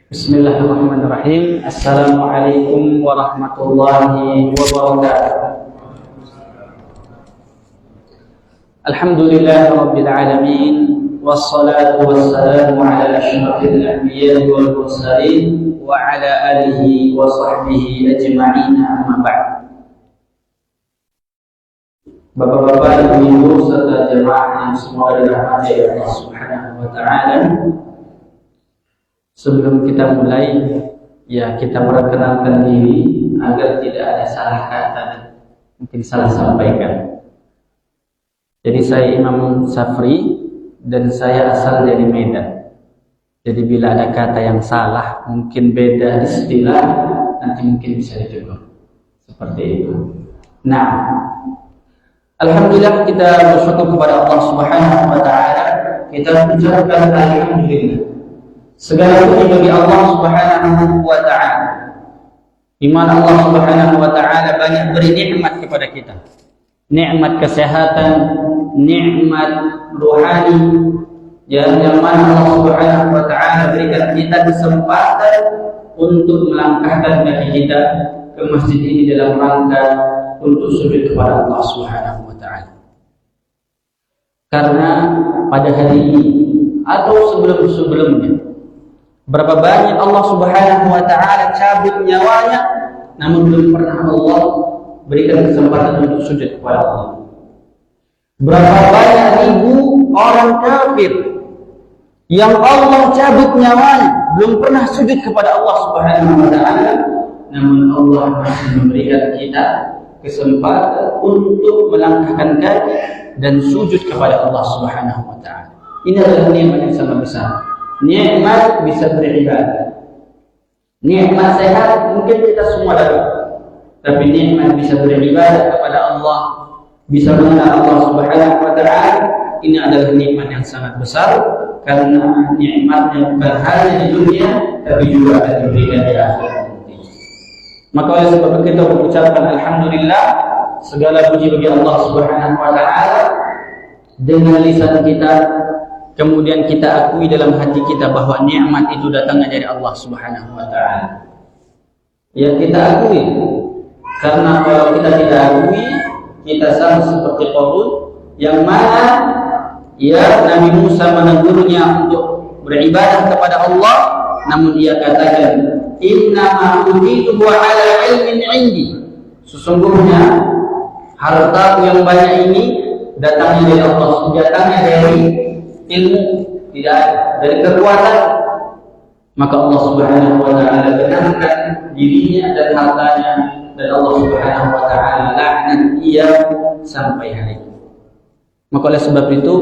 Bismillahirrahmanirrahim. Assalamualaikum warahmatullahi wabarakatuh. Alhamdulillahi rabbil alamin, wassalatu wassalamu ala asyrafil anbiya'i wal mursalin wa ala alihi wa sahbihi ajma'in, amma ba'd. Bapak-bapak, ibu-ibu serta jemaah yang semua dirahmati Allah Subhanahu wa taala. Sebelum kita mulai, kita perkenalkan diri agar tidak ada salah kata, mungkin salah sampaikan. Jadi saya Imam Safri dan saya asal dari Medan. Jadi bila ada kata yang salah, mungkin beda istilah, nanti mungkin bisa ditegur. Seperti itu. Nah, alhamdulillah kita bersyukur kepada Allah Subhanahu wa taala. Kita mengucapkan alhamdulillah. Segala puji bagi Allah Subhanahu wa taala. Di mana Allah Subhanahu wa taala banyak beri nikmat kepada kita. Nikmat kesehatan, nikmat rohani, yang mana Allah Subhanahu wa taala berikan kita kesempatan untuk melangkahkan kaki kita ke masjid ini dalam rangka untuk sujud kepada Allah Subhanahu wa taala. Karena pada hari ini atau sebelum-sebelumnya, berapa banyak Allah Subhanahu wa taala cabut nyawanya, namun belum pernah Allah berikan kesempatan untuk sujud kepada Allah. Berapa banyak ribu orang kafir yang Allah cabut nyawanya, belum pernah sujud kepada Allah Subhanahu wa taala, namun Allah masih memberikan kita kesempatan untuk melangkahkan kaki dan sujud kepada Allah Subhanahu wa taala. Ini adalah nikmat yang sangat besar. Nikmat bisa beribadah, nikmat sehat mungkin kita semua dapat, tapi nikmat bisa beribadah kepada Allah, bisa mengenal Allah Subhanahu wa taala, ini adalah nikmat yang sangat besar, karena nikmatnya bukan hanya di dunia tapi juga akan diberikan di akhirat nanti. Maka oleh sebab itu kita mengucapkan alhamdulillah, segala puji bagi Allah Subhanahu wa taala. Dengan lisan kita, kemudian kita akui dalam hati kita bahwa nikmat itu datangnya dari Allah Subhanahu wa taala. Ya, kita akui. Karena kalau kita tidak akui, kita sama seperti Qarun yang mana Nabi Musa menegurnya untuk beribadah kepada Allah, namun ia katakan, "Inna utitu ala ilmin 'indi." Sesungguhnya hartaku yang banyak ini datangnya dari Allah, datangnya dari ilmu, tidak ada dari kekuatan. Maka Allah Subhanahu wa taala benarkan dirinya dan hartanya, dan Allah Subhanahu wa taala laknat ia sampai hari ini. Maka oleh sebab itu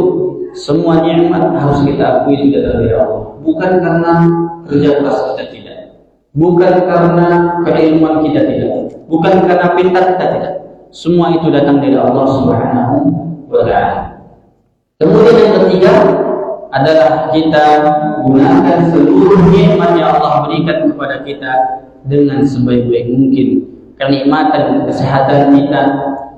semua nikmat harus kita akui itu datang dari Allah, bukan karena kerja keras kita, tidak, bukan karena keilmuan kita, tidak, bukan karena pintar kita, tidak. Semua itu datang dari Allah Subhanahu wa taala. Kemudian yang ketiga adalah kita gunakan seluruh nikmat yang Allah berikan kepada kita dengan sebaik-baik mungkin. Kenikmatan kesehatan kita,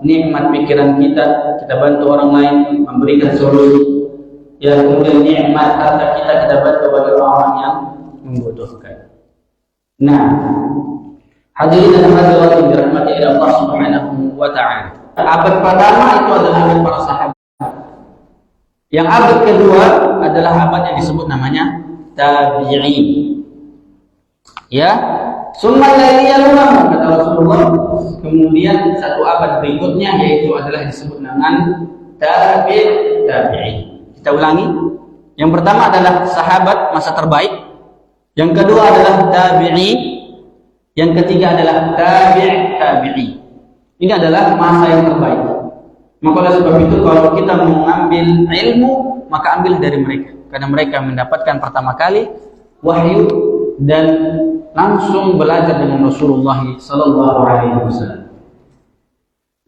nikmat pikiran kita bantu orang lain memberikan solusi. Ya, kemudian nikmat harta kita bantu bagi orang yang membutuhkan. Nah, hadirin dan hadirat yang dirahmati Allah Subhanahu wa taala. Abad pertama itu adalah abad para sahabat. Yang abad kedua adalah abad yang disebut namanya tabi'in. Ya, summa laliyalunahum, kata Rasulullah. Kemudian satu abad berikutnya yaitu adalah disebut dengan tabi'in. Kita ulangi. Yang pertama adalah sahabat masa terbaik. Yang kedua adalah tabi'in. Yang ketiga adalah tabi'in. Ini adalah masa yang terbaik. Maka oleh sebab itu kalau kita mengambil ilmu, maka ambil dari mereka, karena mereka mendapatkan pertama kali wahyu dan langsung belajar dengan Rasulullah sallallahu alaihi wasallam.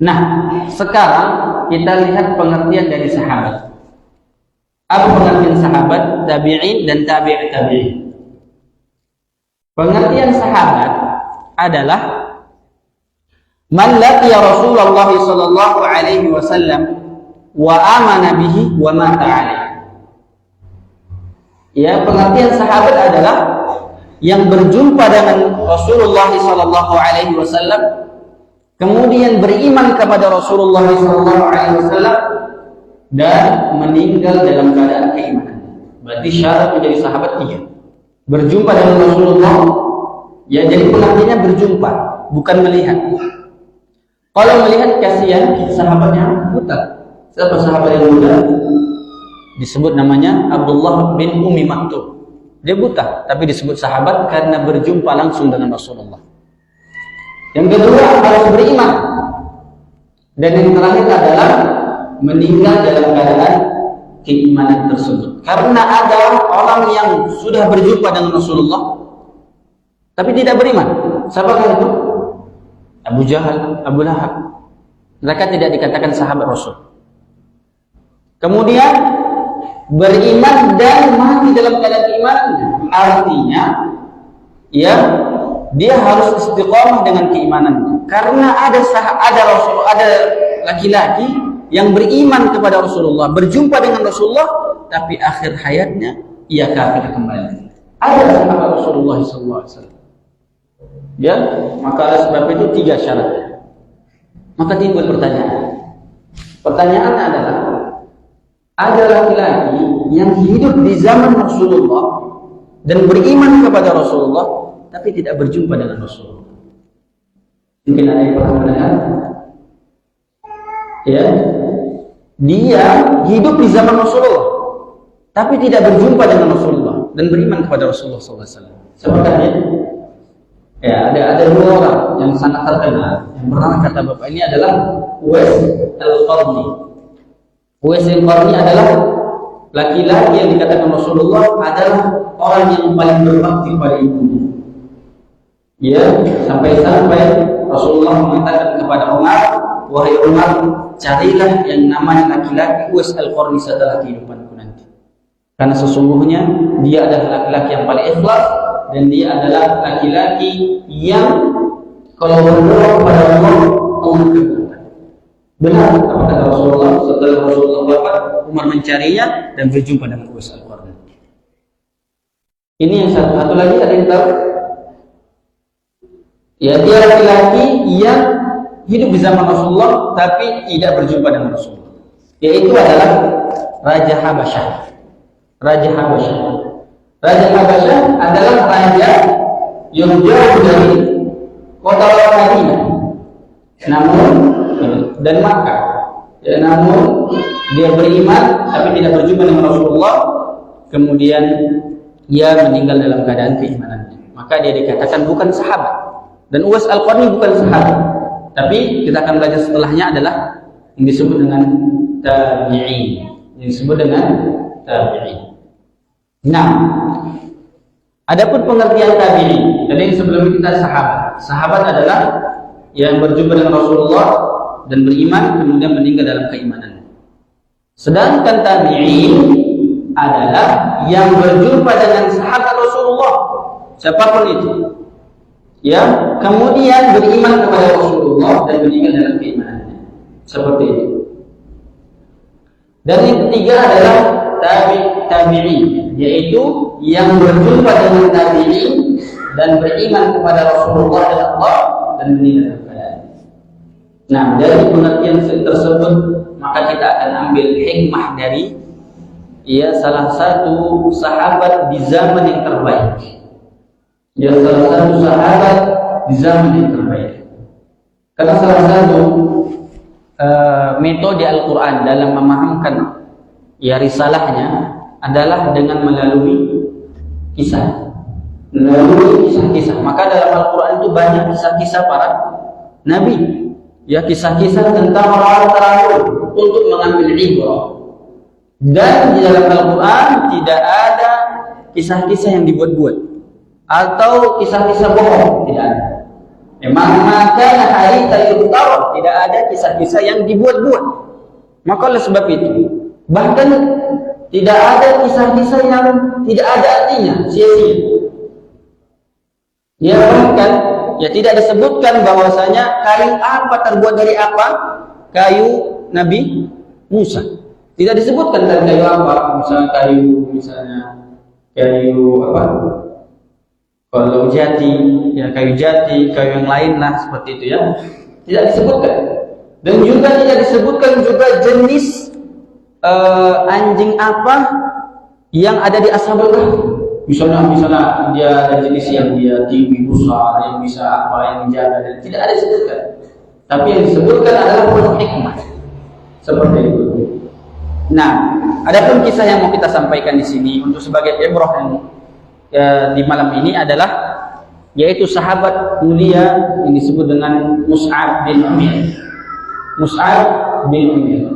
Nah, sekarang kita lihat pengertian dari sahabat. Apa pengertian sahabat, tabi'in dan tabi'in? Pengertian sahabat adalah man laqiya Rasulullah sallallahu alaihi wasallam wa amana bihi wa mata alaihi. Ya, pengertian sahabat adalah yang berjumpa dengan Rasulullah sallallahu alaihi wasallam kemudian beriman kepada Rasulullah sallallahu alaihi wasallam dan meninggal dalam keadaan keimanan. Berarti syarat menjadi sahabat 3. Berjumpa dengan Rasulullah, ya jadi pengertiannya berjumpa, bukan melihat. Kalau melihat kasihan sahabatnya buta. Siapa sahabat yang buta? Disebut namanya Abdullah bin Ummi Maktum. Dia buta, tapi disebut sahabat karena berjumpa langsung dengan Rasulullah. Yang kedua harus beriman. Dan yang terakhir adalah meninggal dalam keadaan keimanan tersebut. Karena ada orang yang sudah berjumpa dengan Rasulullah tapi tidak beriman. Siapakah itu? Abu Jahal, Abu Lahab. Mereka tidak dikatakan sahabat Rasul. Kemudian beriman dan mati dalam keadaan keimanannya. Artinya, ya, dia harus istiqomah dengan keimanannya. Karena ada Rasul, ada laki-laki yang beriman kepada Rasulullah, berjumpa dengan Rasulullah, tapi akhir hayatnya ia kafir kembali. Ada sahabat Rasulullah SAW. Ya, maka oleh sebab itu 3 syaratnya. Maka timbul pertanyaan. Pertanyaannya adalah, ada laki-laki yang hidup di zaman Rasulullah dan beriman kepada Rasulullah, tapi tidak berjumpa dengan Rasulullah. Mungkin ada yang pernah mendengar? Ya, dia hidup di zaman Rasulullah, tapi tidak berjumpa dengan Rasulullah dan beriman kepada Rasulullah SAW. Siapakah dia? Ya, ada 2 orang yang sangat terkenal. Yang pertama kata bapak ini adalah Uwais Al-Qarni. Uwais Al-Qarni adalah laki-laki yang dikatakan Rasulullah adalah orang yang paling berbakti pada ibunya. Ya, sampai-sampai Rasulullah mengatakan kepada Umar, wahai Umar, carilah yang namanya laki-laki Uwais Al-Qarni setelah kehidupanku nanti. Karena sesungguhnya dia adalah laki-laki yang paling ikhlas dan dia adalah laki-laki yang kalau berdoa kepada Allah, Allah kabulkan. Benar apa kata Rasulullah, setelah Rasulullah wafat, Umar mencarinya dan berjumpa dengan Uwais Al-Qarni. Ini yang satu lagi ada yang tahu? Ya, dia laki-laki yang hidup di zaman Rasulullah tapi tidak berjumpa dengan Rasulullah. Yaitu adalah Raja Habasyah. Raja Habasyah. Raja Habasyah adalah raja yang jauh dari kota Madinah, namun dan Makkah. Ya, namun dia beriman tapi tidak berjumpa dengan Rasulullah. Kemudian ia meninggal dalam keadaan keimanannya. Maka dia dikatakan bukan sahabat. Dan Uwais Al-Qarni bukan sahabat. Tapi kita akan belajar setelahnya adalah yang disebut dengan tabi'in. Yang disebut dengan tabi'in. Nah, adapun pengertian tabi'in, jadi sebelum kita sahabat. Sahabat adalah yang berjumpa dengan Rasulullah dan beriman kemudian meninggal dalam keimanan. Sedangkan tabi'in adalah yang berjumpa dengan sahabat Rasulullah, siapapun itu, ya, kemudian beriman kepada Rasulullah dan meninggal dalam keimanannya. Seperti itu. Dan yang ketiga adalah tabi'in, yaitu yang berjumpa dengan tabi'in dan beriman kepada Rasulullah dan Allah dan meninggal dalam keadaan. Nah, dari pengertian tersebut maka kita akan ambil hikmah dari salah satu sahabat di zaman yang terbaik. Ya, salah satu sahabat di zaman yang terbaik. Karena salah satu metode Al-Quran dalam memahamkan risalahnya adalah dengan melalui kisah. Melalui kisah-kisah. Maka dalam Al-Quran itu banyak kisah-kisah para nabi. Ya, kisah-kisah tentang orang-orang terdahulu untuk mengambil ibrah. Dan di dalam Al-Quran tidak ada kisah-kisah yang dibuat-buat atau kisah-kisah bohong, tidak ada. Memang maka hari tayyutar, tidak ada kisah-kisah yang dibuat-buat. Maka oleh sebab itu, bahkan tidak ada kisah-kisah yang tidak ada artinya, sia-sia. Ya, bahkan tidak disebutkan bahwasanya kayu apa terbuat dari apa? Kayu Nabi Musa. Tidak disebutkan dari kayu apa, misalnya kayu apa? Kalau jati, ya kayu jati, kayu yang lain lah seperti itu ya, tidak disebutkan. Dan juga tidak disebutkan juga jenis anjing apa yang ada di Ashabul Kahfi. Misalnya dia ada jenis yang dia tinggi besar, yang bisa apa yang menjaga, dan tidak ada disebutkan. Tapi yang disebutkan adalah penuh hikmah. Seperti itu. Nah, ada pun kisah yang mau kita sampaikan di sini untuk sebagai ibrah di malam ini adalah yaitu sahabat mulia yang disebut dengan Mus'ab bin Umair. Mus'ab bin Umair.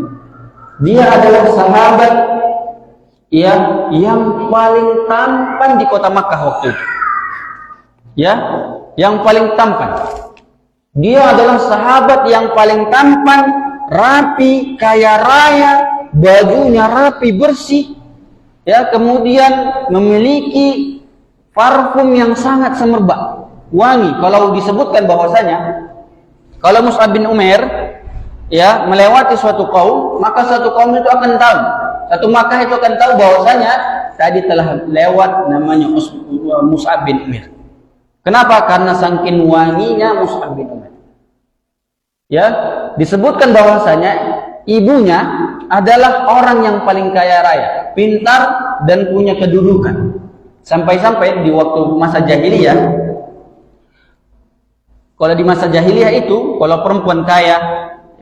Dia adalah sahabat yang paling tampan di kota Makkah waktu itu. Ya, yang paling tampan. Dia adalah sahabat yang paling tampan, rapi, kaya raya, bajunya rapi, bersih. Ya, kemudian memiliki parfum yang sangat semerbak, wangi. Kalau disebutkan bahwasanya kalau Mus'ab bin Umair ya melewati suatu kaum, maka satu kaum itu akan tahu, satu Makkah itu akan tahu bahwasanya tadi telah lewat namanya Mus'ab bin Umair. Kenapa? Karena saking wanginya Mus'ab bin Umair. Ya, disebutkan bahwasanya ibunya adalah orang yang paling kaya raya, pintar dan punya kedudukan. Sampai-sampai di waktu masa jahiliyah, kalau di masa jahiliyah itu, kalau perempuan kaya,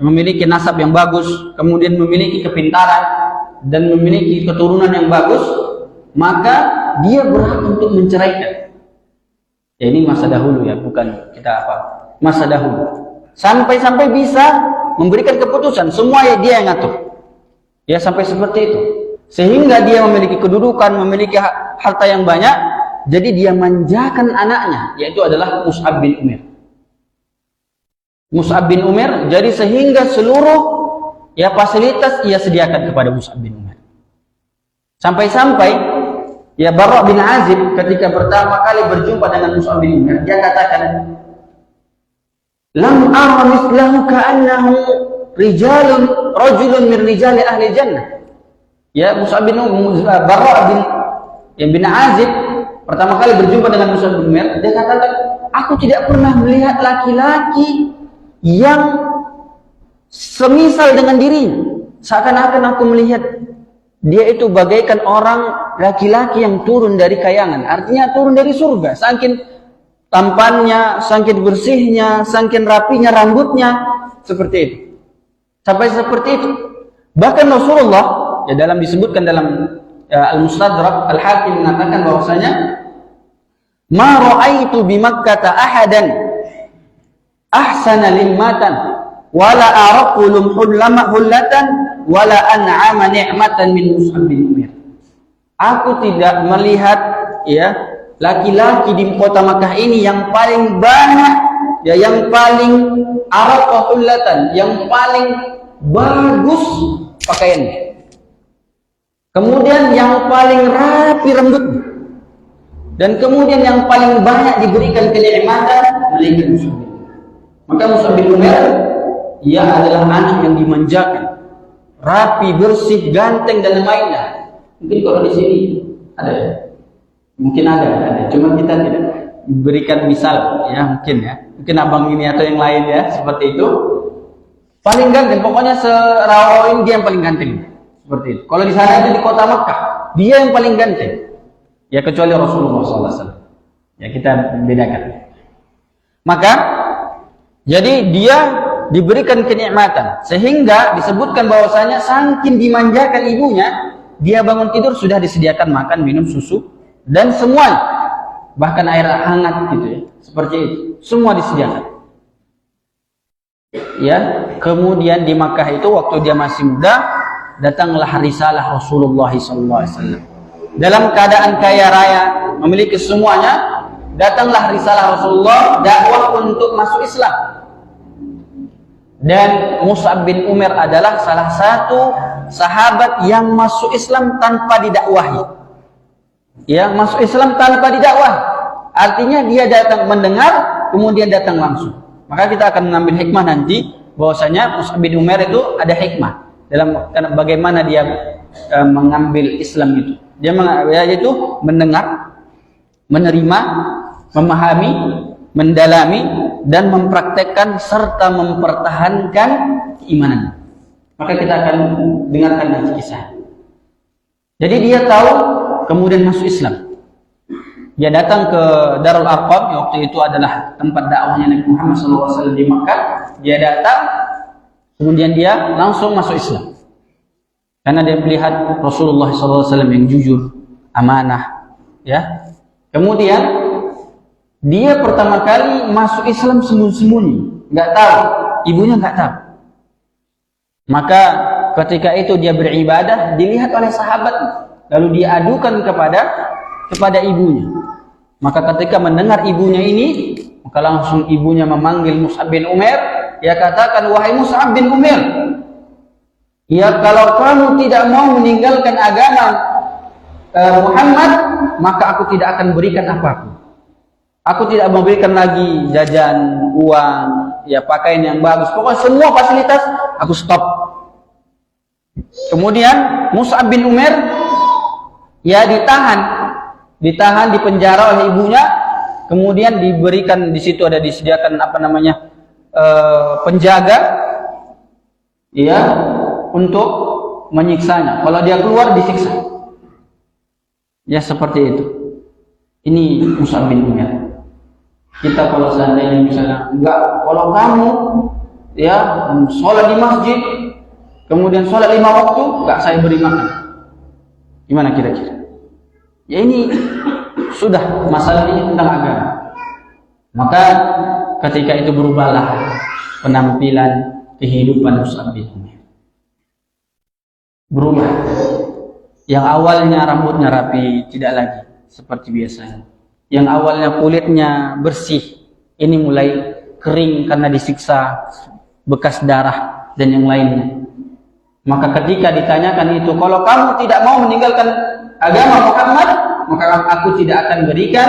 memiliki nasab yang bagus, kemudian memiliki kepintaran, dan memiliki keturunan yang bagus, maka dia berhak untuk menceraikan. Ya, ini masa dahulu ya, bukan kita apa. Masa dahulu. Sampai-sampai bisa memberikan keputusan, semua ya dia yang ngatur. Ya, sampai seperti itu. Sehingga dia memiliki kedudukan, memiliki harta yang banyak, jadi dia manjakan anaknya, yaitu adalah Mus'ab bin Umair. Mus'ab bin Umair, jadi sehingga seluruh ya fasilitas ia sediakan kepada Mus'ab bin Umair. Sampai-sampai ya Barra bin Azib ketika pertama kali berjumpa dengan Mus'ab bin Umair, dia katakan, "Lam ara mislahu ka'annahu rajulun min rijali ahli jannah." Ya, Mus'ab bin Barra bin Azib pertama kali berjumpa dengan Mus'ab bin Umair, dia katakan, "Aku tidak pernah melihat laki-laki yang semisal dengan dirinya. Seakan-akan aku melihat dia itu bagaikan orang laki-laki yang turun dari kayangan, artinya turun dari surga. Saking tampannya, saking bersihnya, saking rapinya rambutnya, seperti itu. Sampai seperti itu. Bahkan Rasulullah, ya dalam disebutkan dalam Al-Mustadrak, Al-Hakim mengatakan bahwasanya, "Ma ra'aitu bi Makkah ahadan ahsana limmatan wala araqulum hullatan wala an'ama ni'matan min Mus'ab bin Umair." Aku tidak melihat ya laki-laki di kota Makkah ini yang paling banyak ya, yang paling araqa hullatan, yang paling bagus pakaiannya, kemudian yang paling rapi rambutnya, dan kemudian yang paling banyak diberikan kenikmatan melainkan Mus'ab bin Umair. Maka Mus'ab bin Umair ia adalah anak yang dimanjakan, rapi, bersih, ganteng dan lainnya. Mungkin kalau di sini ada ya? Mungkin ada. Cuma kita tidak berikan misal ya, mungkin abang ini atau yang lain ya, seperti itu. Paling ganteng, pokoknya se-Rawain dia yang paling ganteng. Seperti itu. Kalau di sana itu di kota Makkah, dia yang paling ganteng. Ya kecuali Rasulullah SAW. Ya kita bedakan. Maka jadi dia diberikan kenikmatan sehingga disebutkan bahwasanya saking dimanjakan ibunya, dia bangun tidur sudah disediakan makan, minum, susu dan semuanya, bahkan air hangat gitu ya, seperti itu, semua disediakan. Ya, kemudian di Makkah itu waktu dia masih muda, datanglah risalah Rasulullah SAW. Dalam keadaan kaya raya, memiliki semuanya, datanglah risalah Rasulullah, dakwah untuk masuk Islam. Dan Mus'ab bin Umair adalah salah satu sahabat yang masuk Islam tanpa didakwahi. Ya, masuk Islam tanpa didakwahi. Artinya dia datang mendengar, kemudian datang langsung. Maka kita akan mengambil hikmah nanti bahwasanya Mus'ab bin Umair itu ada hikmah dalam bagaimana dia mengambil Islam itu. Dia yaitu mendengar, menerima, memahami, mendalami, dan mempraktekkan serta mempertahankan keimanan. Maka kita akan dengarkan nanti kisah. Jadi dia tahu, kemudian masuk Islam. Dia datang ke Darul Arqam, waktu itu adalah tempat dakwahnya Nabi Muhammad SAW di Makkah. Dia datang, kemudian dia langsung masuk Islam. Karena dia melihat Rasulullah SAW yang jujur, amanah, ya. Kemudian dia pertama kali masuk Islam sembunyi-sembunyi, nggak tahu, ibunya nggak tahu. Maka ketika itu dia beribadah, dilihat oleh sahabat, lalu dia adukan kepada ibunya. Maka ketika mendengar ibunya ini, maka langsung ibunya memanggil Mus'ab bin Umair. Dia katakan, wahai Mus'ab bin Umair, ya kalau kamu tidak mau meninggalkan agama Muhammad, maka aku tidak akan berikan apapun. Aku tidak memberikan lagi jajan, uang, ya pakaian yang bagus. Pokoknya semua fasilitas aku stop. Kemudian Mus'ab bin Umair ya ditahan di penjara oleh ibunya. Kemudian diberikan, di situ ada disediakan penjaga, ya, untuk menyiksanya. Kalau dia keluar disiksa. Ya seperti itu. Ini Mus'ab bin Umair. Kita kalau seandainya misalnya enggak, kalau kamu ya sholat di masjid, kemudian sholat 5 waktu, enggak saya beri makan. Gimana kira-kira? Ya ini sudah masalah ini tentang agama. Maka ketika itu berubahlah penampilan kehidupan Mus'ab bin Umair. Berubah. Yang awalnya rambutnya rapi, tidak lagi seperti biasanya. Yang awalnya kulitnya bersih, ini mulai kering karena disiksa, bekas darah dan yang lainnya. Maka ketika ditanyakan itu, kalau kamu tidak mau meninggalkan agama Muhammad, maka aku tidak akan berikan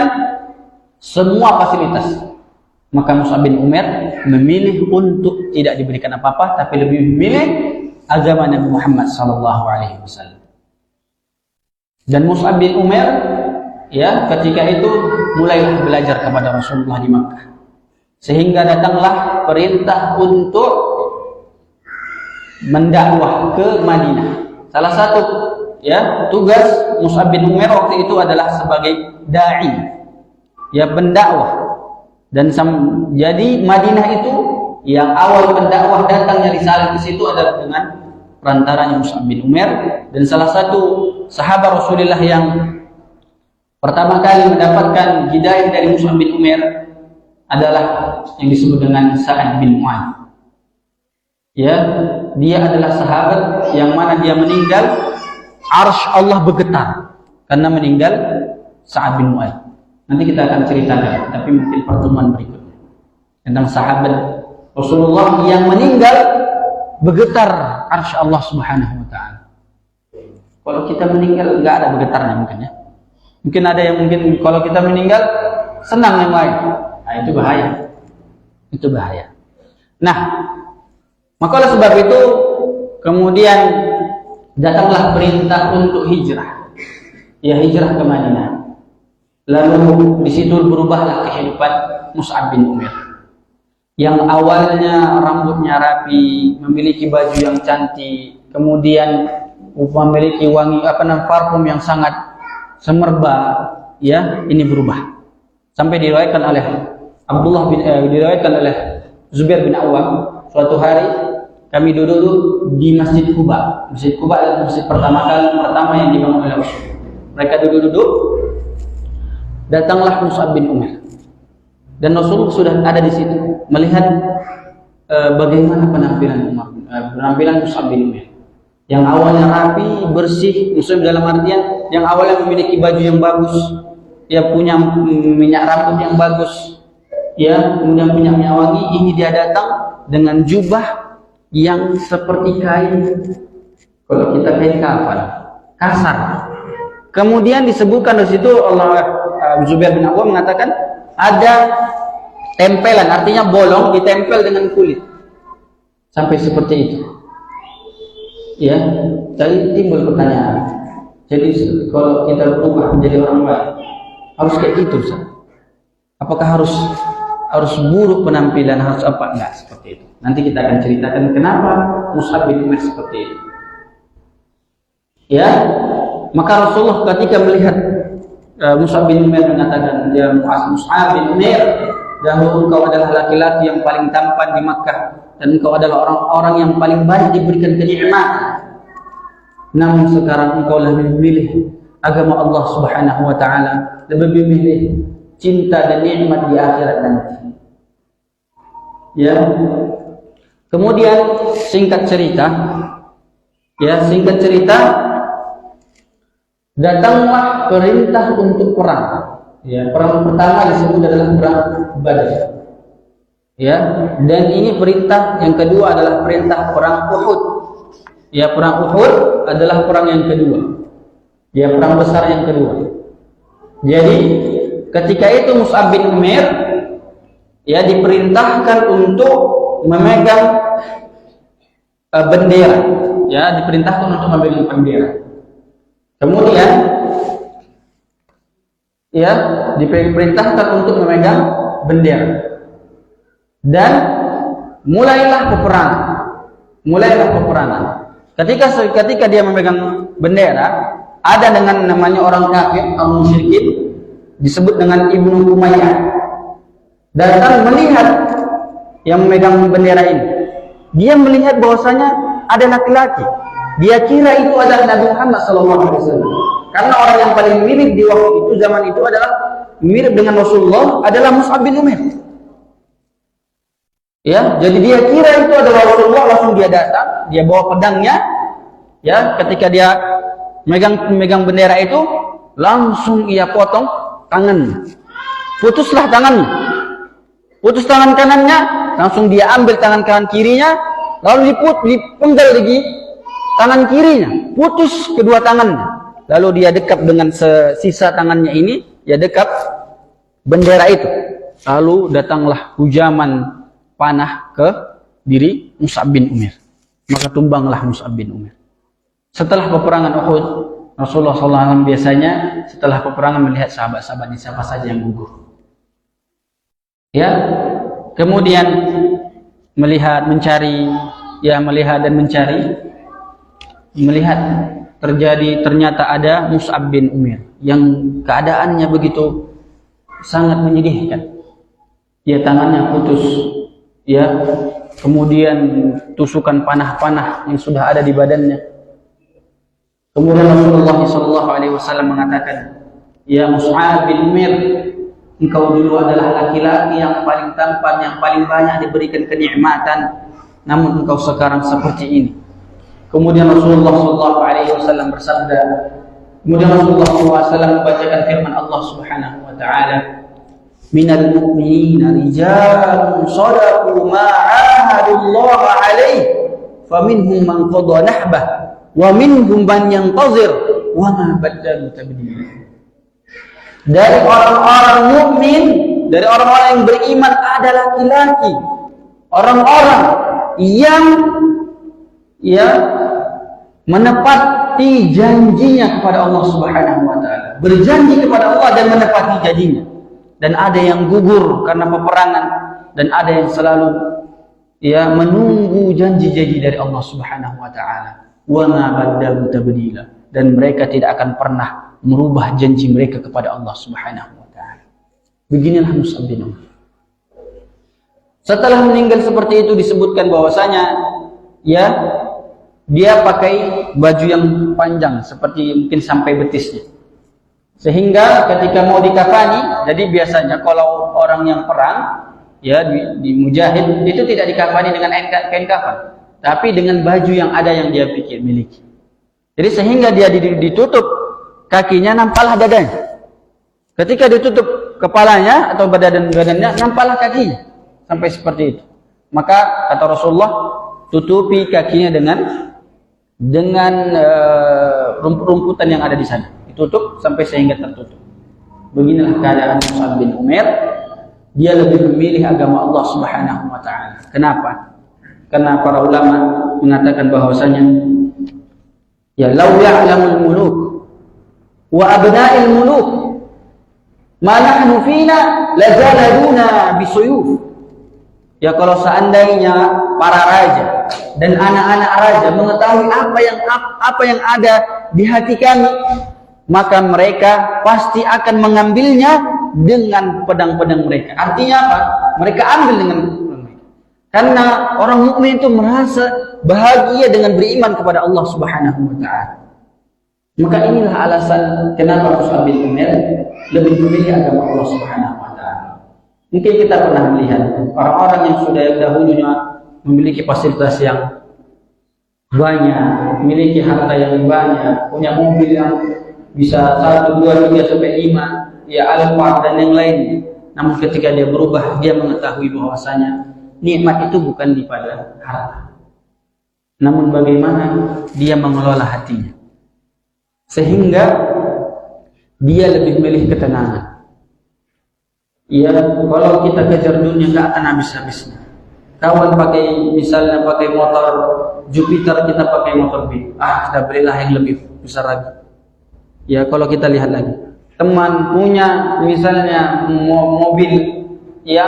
semua fasilitas. Maka Mus'ab bin Umair memilih untuk tidak diberikan apa-apa, tapi lebih memilih agama Nabi Muhammad SAW. Dan Mus'ab bin Umair ya ketika itu mulailah belajar kepada Rasulullah di Makkah, sehingga datanglah perintah untuk mendakwah ke Madinah. Salah satu ya tugas Mus'ab bin Umair waktu itu adalah sebagai dai, ya pendakwah. Dan jadi Madinah itu yang awal pendakwah datangnya risalah ke situ adalah dengan perantaranya Mus'ab bin Umair. Dan salah satu sahabat Rasulullah yang pertama kali mendapatkan hidayah dari Mus'ab bin Umair adalah yang disebut dengan Sa'ad bin Mu'adz. Ya, dia adalah sahabat yang mana dia meninggal, arsy Allah bergetar karena meninggal Sa'ad bin Mu'adz. Nanti kita akan ceritakan, tapi mungkin pertemuan berikutnya tentang sahabat Rasulullah yang meninggal bergetar arsy Allah Subhanahu wa taala. Kalau kita meninggal enggak ada bergetarnya mungkin ya. Mungkin ada yang mungkin kalau kita meninggal senang yang lain. Nah, itu bahaya. Itu bahaya. Nah, maka oleh sebab itu kemudian datanglah perintah untuk hijrah. Ya, hijrah ke Madinah. Lalu di situ berubahlah kehidupan Mus'ab bin Umair. Yang awalnya rambutnya rapi, memiliki baju yang cantik, kemudian memiliki wangi parfum yang sangat semerbak, ya, ini berubah. Sampai diriwayatkan oleh diriwayatkan oleh Zubair bin Awam, suatu hari kami duduk di Masjid Quba. Masjid Quba adalah masjid pertama yang dibangun oleh Rasul. Mereka duduk-duduk, datanglah Mus'ab bin Umair. Dan Rasul sudah ada di situ melihat bagaimana penampilan Mus'ab bin Umair. Yang awalnya rapi, bersih, maksudnya dalam artian yang awalnya memiliki baju yang bagus, dia punya minyak rambut yang bagus, ya, kemudian punya minyak wangi. Ini dia datang dengan jubah yang seperti kain, kalau kita kain kafan, kasar. Kemudian disebutkan di situ Zubair bin Awam mengatakan ada tempelan, artinya bolong ditempel dengan kulit, sampai seperti itu. Ya, jadi timbul pertanyaan. Jadi kalau kita berubah menjadi orang baik, harus kayak gitu, Ustaz. Apakah harus buruk penampilan, harus apa? Enggak seperti itu. Nanti kita akan ceritakan kenapa Mus'ab bin Umair seperti itu. Ya, maka Rasulullah ketika melihat Mus'ab bin Umair mengatakan, ya Mus'ab bin Umair, dahulu engkau adalah laki-laki yang paling tampan di Makkah dan engkau adalah orang-orang yang paling banyak diberikan kenikmatan. Namun sekarang engkau lebih memilih agama Allah Subhanahu wa taala, lebih memilih cinta dan nikmat di akhirat nanti. Ya. Kemudian singkat cerita, datanglah perintah untuk perang. Ya, perang pertama disebut adalah perang Badar. Ya, dan ini perintah yang kedua adalah perintah perang Uhud. Ya, perang Uhud adalah perang yang kedua. Ya, perang besar yang kedua. Jadi, ketika itu Mus'ab bin Umair ya diperintahkan untuk memegang bendera. Ya, diperintahkan untuk memegang bendera. Kemudian ya diperintahkan untuk memegang bendera dan mulailah peperangan. Ketika dia memegang bendera, ada dengan namanya orang kafir, orang musyrikin, disebut dengan Ibnu Umayyah, datang melihat yang memegang bendera ini. Dia melihat bahwasanya ada laki-laki. Dia kira itu adalah Nabi Muhammad SAW. Karena orang yang paling mirip di waktu itu, zaman itu adalah mirip dengan Rasulullah adalah Mus'ab bin Umair. Ya, jadi dia kira itu adalah Rasulullah, langsung dia datang, dia bawa pedangnya. Ya, ketika dia megang bendera itu, langsung ia potong tangan. Putuslah tangannya. Putus tangan kanannya, langsung dia ambil tangan kanan kirinya, lalu dipenggal lagi tangan kirinya, putus kedua tangannya. Lalu dia dekap dengan sisa tangannya ini, dia dekap bendera itu. Lalu datanglah hujaman panah ke diri Mus'ab bin Umair. Maka tumbanglah Mus'ab bin Umair. Setelah peperangan Uhud, Rasulullah SAW biasanya setelah peperangan melihat sahabat-sahabatnya siapa saja yang gugur. Ya, kemudian melihat dan mencari, melihat ternyata ada Mus'ab bin Umair yang keadaannya begitu sangat menyedihkan. Ya, tangannya putus, ya, kemudian tusukan panah-panah yang sudah ada di badannya. Kemudian Rasulullah SAW mengatakan, ya Mus'ab bin Umair, engkau dulu adalah laki-laki yang paling tampan, yang paling banyak diberikan kenikmatan, namun engkau sekarang seperti ini. Kemudian Rasulullah SAW bersabda, kemudian Rasulullah SAW membacakan firman Allah Subhanahu wa taala, minal mu'minina rijalun shadaqu ma 'ahadullah 'alaihi faminhum man qada nahbah wa minhum man yantazir wa ma badalu tabdila. Dari orang-orang mukmin, dari orang-orang yang beriman ada laki-laki, orang-orang yang menepati janjinya kepada Allah Subhanahu wa taala, berjanji kepada Allah dan menepati janjinya. Dan ada yang gugur karena peperangan, dan ada yang selalu menunggu janji-janji dari Allah Subhanahu wa taala. Wa ma badalu tabdila, dan mereka tidak akan pernah merubah janji mereka kepada Allah Subhanahu wa taala. Beginilah Mus'ab bin Umair. Setelah meninggal seperti itu disebutkan bahwasanya dia pakai baju yang panjang seperti mungkin sampai betisnya. Sehingga ketika mau dikafani, jadi biasanya kalau orang yang perang di mujahid itu tidak dikafani dengan kain kafan, tapi dengan baju yang ada yang dia miliki. Jadi sehingga dia ditutup kakinya, nampaklah dadanya. Ketika ditutup kepalanya atau badannya, nampaklah kakinya. Sampai seperti itu. Maka kata Rasulullah, tutupi kakinya dengan rumput-rumputan yang ada di sana. Ditutup sampai sehingga tertutup. Beginilah keadaan Mus'ab bin Umair. Dia lebih memilih agama Allah Subhanahu wa taala. Kenapa? Karena para ulama mengatakan bahwasanya law ya'lamul muluk wa abna'il muluk ma nahnu fina lazaladuna bisuyuf. Ya kalau seandainya para raja dan anak-anak raja mengetahui apa yang ada di hati kami, maka mereka pasti akan mengambilnya dengan pedang-pedang mereka. Artinya apa? Mereka ambil dengan pedang mereka. Karena orang mukmin itu merasa bahagia dengan beriman kepada Allah Subhanahu wa taala. Maka inilah alasan kenapa Mus'ab bin Umair lebih memilih agama Allah Subhanahu wa taala. Mungkin kita pernah melihat orang-orang yang sudah dahulunya memiliki fasilitas yang banyak, memiliki harta yang banyak, punya mobil yang bisa 1, 2, 3 sampai 5, ya Alphard dan yang lain. Namun ketika dia berubah, dia mengetahui bahwasanya nikmat itu bukan pada harta, namun bagaimana dia mengelola hatinya, sehingga dia lebih memilih ketenangan. Ya, kalau kita kejar dunia nggak akan habis-habisnya. Kawan misalnya pakai motor Jupiter, kita pakai motor B. Kita belilah yang lebih besar lagi. Ya, kalau kita lihat lagi, teman punya misalnya mobil, ya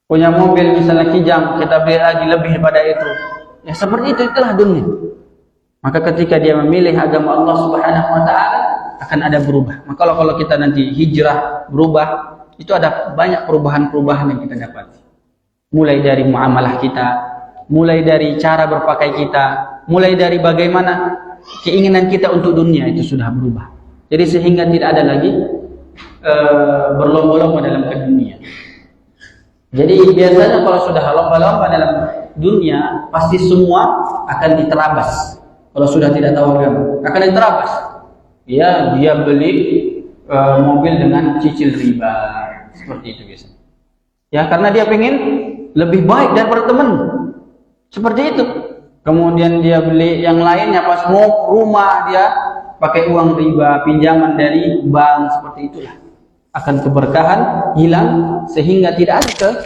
punya mobil misalnya Kijang, kita beli lagi lebih daripada itu. Ya seperti itulah dunia. Maka ketika dia memilih agama Allah Subhanahu wa taala, akan ada berubah. Maka kalau kita nanti hijrah berubah, itu ada banyak perubahan-perubahan yang kita dapati. Mulai dari muamalah kita, mulai dari cara berpakaian kita, mulai dari bagaimana keinginan kita untuk dunia itu sudah berubah. Jadi sehingga tidak ada lagi berlomba-lomba dalam dunia. Jadi biasanya kalau sudah lomba-lomba dalam dunia, pasti semua akan diterabas. Kalau sudah tidak tahu agama, akan diterabas. Ya, dia beli mobil dengan cicil riba, seperti itu biasanya. Ya, karena dia pengen lebih baik daripada teman, seperti itu. Kemudian dia beli yang lainnya, pas mau rumah dia pakai uang riba, pinjaman dari bank, seperti itulah. Akan keberkahan hilang, sehingga tidak ada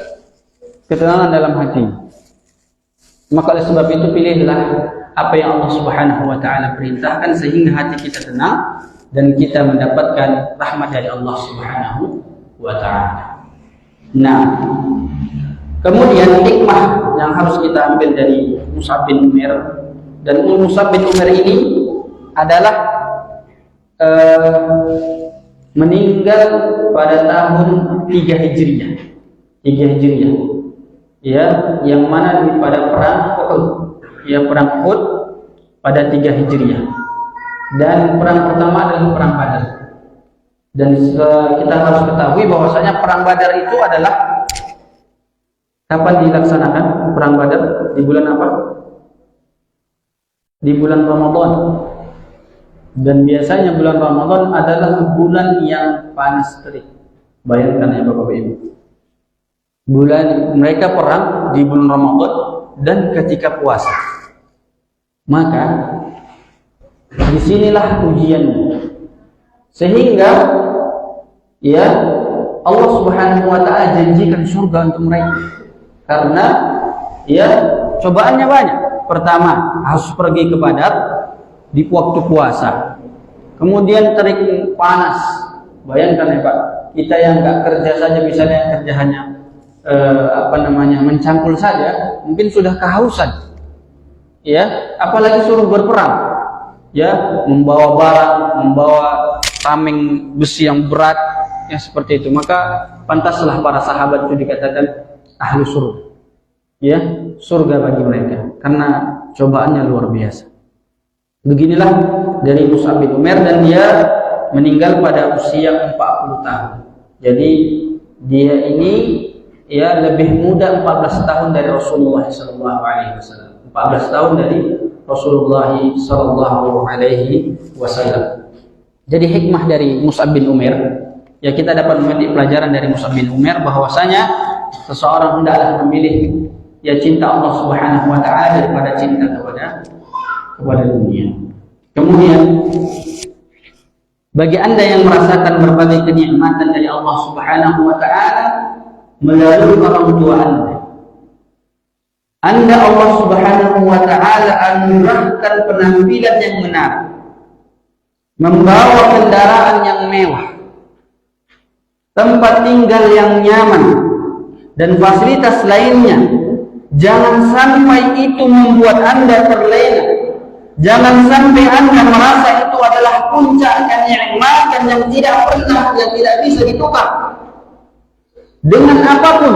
ketenangan dalam hati. Maka oleh sebab itu pilihlah apa yang Allah Subhanahu wa taala perintahkan, sehingga hati kita tenang dan kita mendapatkan rahmat dari Allah Subhanahu wa taala. Nah, kemudian hikmah yang harus kita ambil dari Mus'ab bin Umair, dan Mus'ab bin Umair ini adalah meninggal pada tahun 3 Hijriah. 3 Hijriah. Ya, yang mana pada perang Uhud. Ya, perang Uhud pada 3 Hijriah. Dan perang pertama adalah perang Badar. Dan kita harus ketahui bahwasanya perang Badar itu adalah kapan dilaksanakan perang Badar? Di bulan apa? Di bulan Ramadan. Dan biasanya bulan Ramadan adalah bulan yang panas terik. Bayangkan ya Bapak Ibu. Mereka perang di bulan Ramadan dan ketika puasa. Maka disinilah ujiannya, sehingga ya Allah Subhanahu wa taala janjikan surga untuk mereka, karena ya cobaannya banyak. Pertama, harus pergi ke Badar di waktu puasa, kemudian terik panas. Bayangkan ya Pak, kita yang nggak kerja saja, misalnya kerja hanya mencangkul saja, mungkin sudah kehausan. Ya, apalagi suruh berperang. Ya, membawa barang, membawa tameng besi yang berat, ya seperti itu. Maka pantaslah para sahabat itu dikatakan ahli surga. Ya, surga bagi mereka, karena cobaannya luar biasa. Beginilah dari Mus'ab bin Umair, dan dia meninggal pada usia 40 tahun. Jadi dia ini ya lebih muda 14 tahun dari Rasulullah SAW. 14 tahun dari Rasulullah SAW. Jadi hikmah dari Mus'ab bin Umair, ya kita dapat memetik pelajaran dari Mus'ab bin Umair bahwasanya seseorang hendaklah memilih ya cinta Allah Subhanahu wa taala daripada cinta kepada dunia. Kemudian bagi Anda yang merasakan berbagai kenikmatan dari Allah Subhanahu wa taala melalui orang tua Anda Allah Subhanahu wa taala anugerahkan penampilan yang menarik, membawa kendaraan yang mewah, tempat tinggal yang nyaman, dan fasilitas lainnya. Jangan sampai itu membuat Anda terlena. Jangan sampai Anda merasa itu adalah puncak kenikmatan yang tidak bisa ditukar dengan apapun.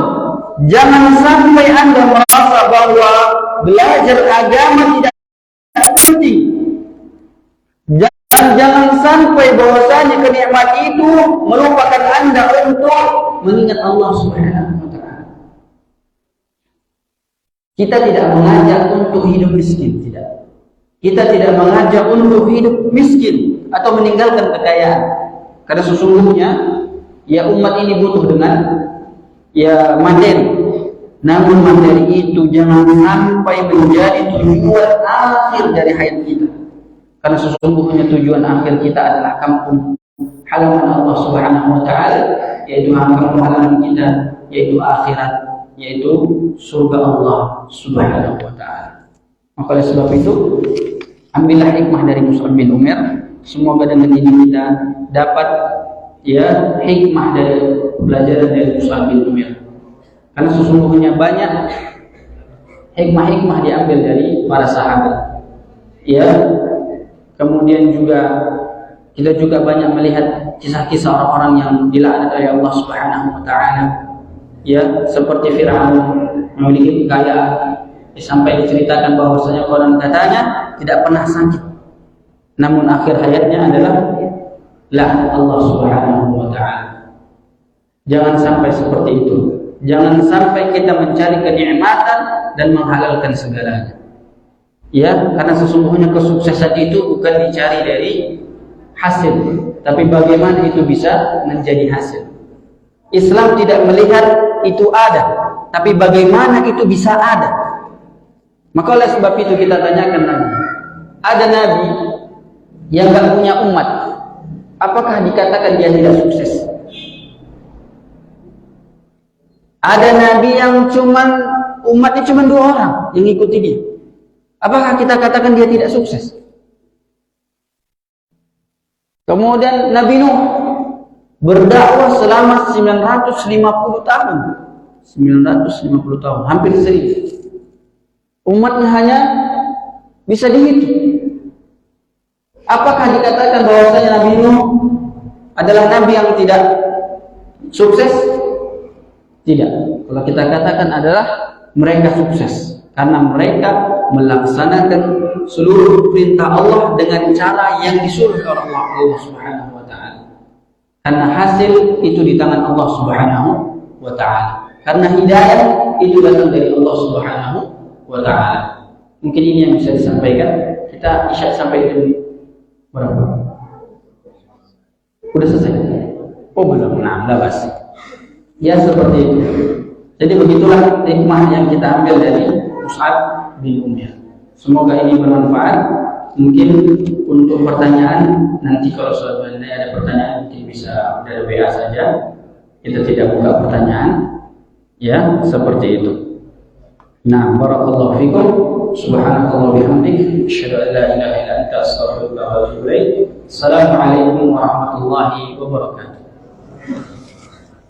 Jangan sampai Anda merasa bahwa belajar agama tidak penting. Jangan sampai bahwasanya kenikmatan itu melupakan Anda untuk mengingat Allah Subhanahu wa taala. Kita tidak mengajak untuk hidup miskin, tidak. Kita tidak mengajak untuk hidup miskin atau meninggalkan kekayaan. Karena sesungguhnya ya umat ini butuh dengan ya materi. Namun materi itu jangan sampai menjadi tujuan akhir dari hayat kita. Karena sesungguhnya tujuan akhir kita adalah kampung halaman Allah Subhanahu wa taala, yaitu kampung halaman kita, yaitu akhirat, yaitu surga Allah Subhanahu wa taala. Maka oleh sebab itu, ambillah hikmah dari Mus'ab bin Umair. Semoga dengan ini kita dapat ya hikmah dari pelajaran dari Mus'ab bin Umair. Karena sesungguhnya banyak hikmah-hikmah diambil dari para sahabat. Ya, kemudian juga kita juga banyak melihat kisah-kisah orang-orang yang dilaknat oleh Allah Subhanahu wa taala. Ya, seperti Firaun memiliki kekayaan, sampai diceritakan bahwasanya konon katanya tidak pernah sakit. Namun akhir hayatnya adalah laknat Allah Subhanahu wa taala. Jangan sampai seperti itu. Jangan sampai kita mencari kenikmatan dan menghalalkan segalanya. Ya, karena sesungguhnya kesuksesan itu bukan dicari dari hasil, tapi bagaimana itu bisa menjadi hasil. Islam tidak melihat itu ada, tapi bagaimana itu bisa ada. Maka oleh sebab itu kita tanyakan lagi, ada nabi yang gak punya umat, apakah dikatakan dia tidak sukses? Ada nabi yang umatnya cuma 2 orang yang ikuti dia, apakah kita katakan dia tidak sukses? Kemudian Nabi Nuh berdakwah selama 950 tahun. 950 tahun, hampir 1000. Umatnya hanya bisa dihitung. Apakah dikatakan bahwasanya Nabi Nuh adalah nabi yang tidak sukses? Tidak. Kalau kita katakan adalah mereka sukses karena mereka melaksanakan seluruh perintah Allah dengan cara yang disuruh oleh Allah Subhanahu wa taala. Karena hasil itu di tangan Allah Subhanahu wa taala. Karena hidayah itu datang dari Allah Subhanahu wa taala. Mungkin ini yang bisa disampaikan. Kita isya sampai itu berapa? Udah selesai? Oh belum, nah basi. Ya seperti itu. Jadi begitulah hikmah yang kita ambil dari Mus'ab bin Umair. Semoga ini bermanfaat. Mungkin untuk pertanyaan nanti kalau sebenarnya ada pertanyaan mungkin bisa dari WA saja. Kita tidak buka pertanyaan. Ya seperti itu. Nah, barakallahu fikum. Subhanakallah bihamdik. Asyhadu an la ilaha illa anta astaghfiruka wa atubu ilaik. Assalamualaikum warahmatullahi wabarakatuh.